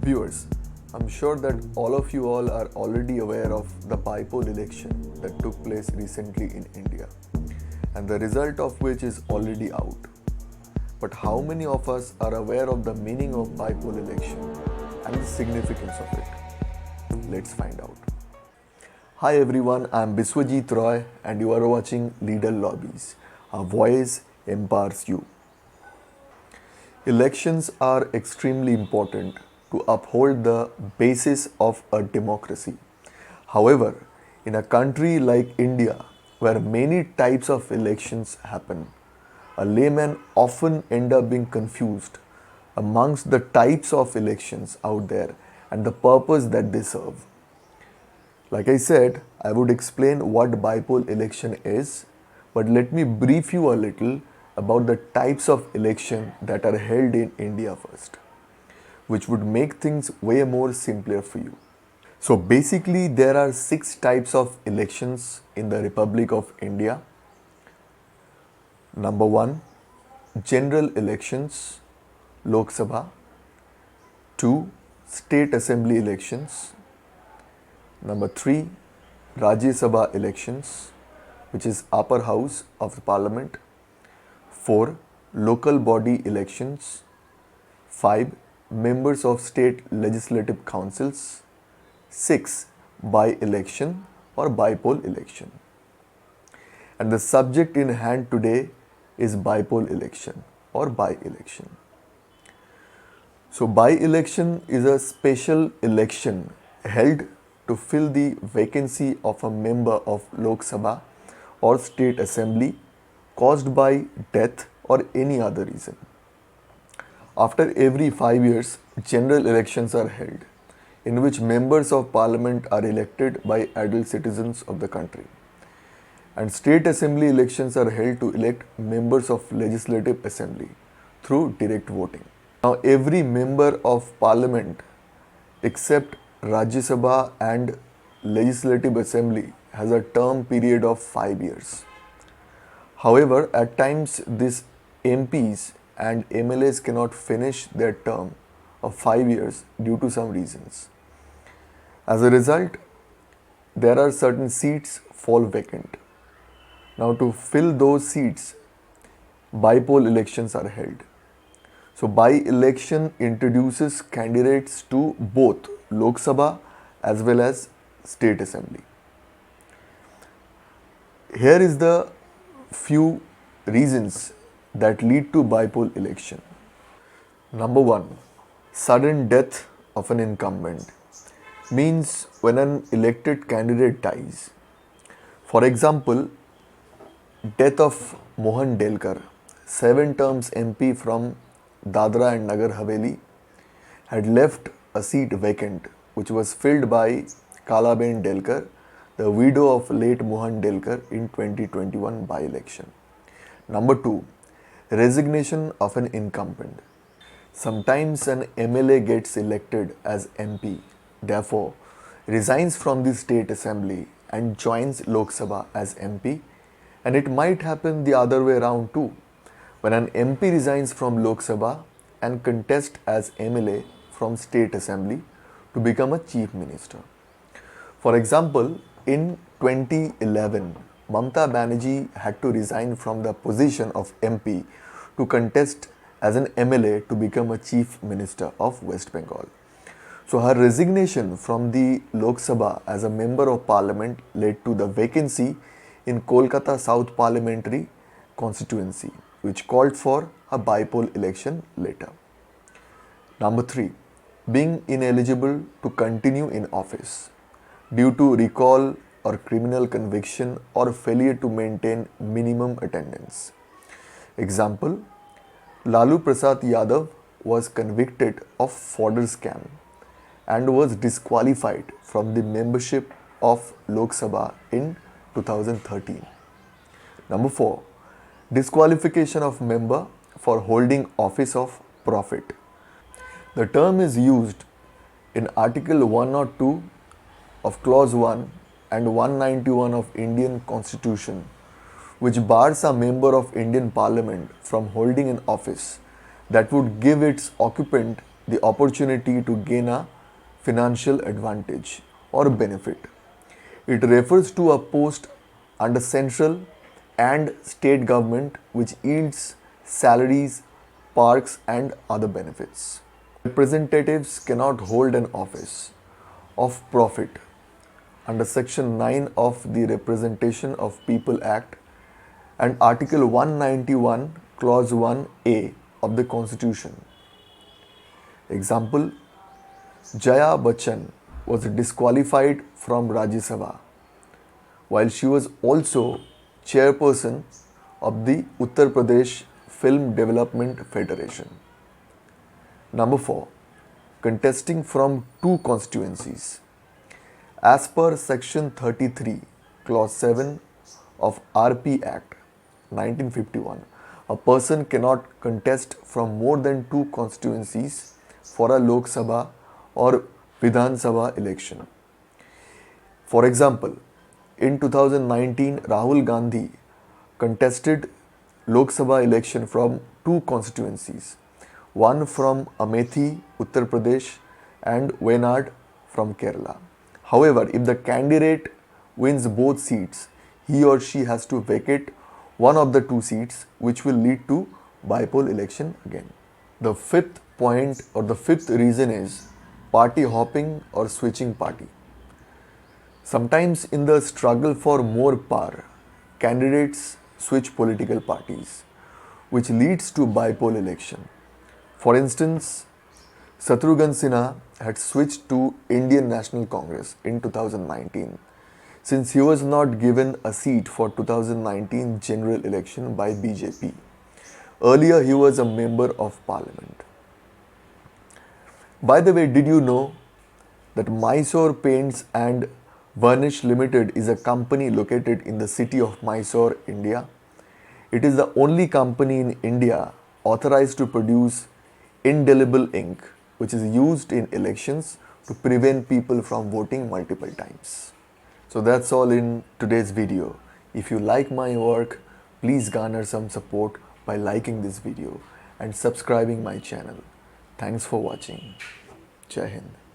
Viewers, I'm sure that all of you all are already aware of the bipole election that took place recently in India, and the result of which is already out. But how many of us are aware of the meaning of bipole election and the significance of it? Let's find out. Hi everyone, I'm Biswajit Roy and you are watching Leader Lobbies. Our voice empowers you. Elections are extremely important to uphold the basis of a democracy. However, in a country like India, where many types of elections happen, a layman often end up being confused amongst the types of elections out there and the purpose that they serve. Like I said, I would explain what bipole election is, but let me brief you a little about the types of election that are held in India first, which would make things way more simpler for you. So basically there are 6 types of elections in the Republic of India. Number 1, general elections, Lok Sabha. 2, state assembly elections. Number 3, Rajya Sabha elections, which is upper house of the parliament. 4, local body elections. 5, members of state legislative councils. 6, by-election or bipole election. And the subject in hand today is bipole election or by-election. So by-election is a special election held to fill the vacancy of a member of Lok Sabha or state assembly caused by death or any other reason. After every 5 years, general elections are held, in which members of parliament are elected by adult citizens of the country. And state assembly elections are held to elect members of legislative assembly through direct voting. Now every member of parliament except Rajya Sabha and legislative assembly has a term period of 5 years. However, at times these MPs and MLAs cannot finish their term of 5 years due to some reasons. As a result, there are certain seats fall vacant. Now to fill those seats, bipole elections are held. So by-election introduces candidates to both Lok Sabha as well as state assembly. Here is the few reasons that lead to bipole election. Number 1, sudden death of an incumbent means when an elected candidate dies. For example, death of Mohan Delkar, 7 terms MP from Dadra and Nagar Haveli, had left a seat vacant which was filled by Kalaben Delkar, the widow of late Mohan Delkar in 2021 by-election. Number 2, resignation of an incumbent. Sometimes an MLA gets elected as MP, therefore resigns from the state assembly and joins Lok Sabha as MP, and it might happen the other way around too, when an MP resigns from Lok Sabha and contests as MLA from state assembly to become a chief minister. For example, in 2011, Mamata Banerjee had to resign from the position of MP to contest as an MLA to become a chief minister of West Bengal. So her resignation from the Lok Sabha as a member of parliament led to the vacancy in Kolkata South Parliamentary constituency, which called for a bipole election later. Number 3, being ineligible to continue in office due to recall or criminal conviction or failure to maintain minimum attendance. Example, Lalu Prasad Yadav was convicted of fodder scam and was disqualified from the membership of Lok Sabha in 2013. Number 4, disqualification of member for holding office of profit. The term is used in Article 102 of Clause 1 and 191 of Indian Constitution, which bars a member of Indian Parliament from holding an office that would give its occupant the opportunity to gain a financial advantage or benefit. It refers to a post under central and state government which yields salaries, perks, and other benefits. Representatives cannot hold an office of profit under Section 9 of the Representation of People Act and Article 191, Clause 1A of the Constitution. Example: Jaya Bachchan was disqualified from Rajya Sabha while she was also chairperson of the Uttar Pradesh Film Development Federation. Number 4. Contesting from two constituencies. As per Section 33, Clause 7 of RP Act 1951, a person cannot contest from more than two constituencies for a Lok Sabha or Vidhan Sabha election. For example, in 2019, Rahul Gandhi contested Lok Sabha election from two constituencies, one from Amethi, Uttar Pradesh, and Wayanad from Kerala. However, if the candidate wins both seats, he or she has to vacate one of the two seats, which will lead to bypoll election again. The fifth point or the fifth reason is party hopping or switching party. Sometimes in the struggle for more power, candidates switch political parties, which leads to bypoll election. For instance, Shatrughan Sinha had switched to Indian National Congress in 2019 since he was not given a seat for 2019 general election by BJP. Earlier, he was a member of parliament. By the way, did you know that Mysore Paints and Varnish Limited is a company located in the city of Mysore, India? It is the only company in India authorized to produce indelible ink, which is used in elections to prevent people from voting multiple times. So that's all in today's video. If you like my work, please garner some support by liking this video and subscribing my channel. Thanks for watching. Jai Hind.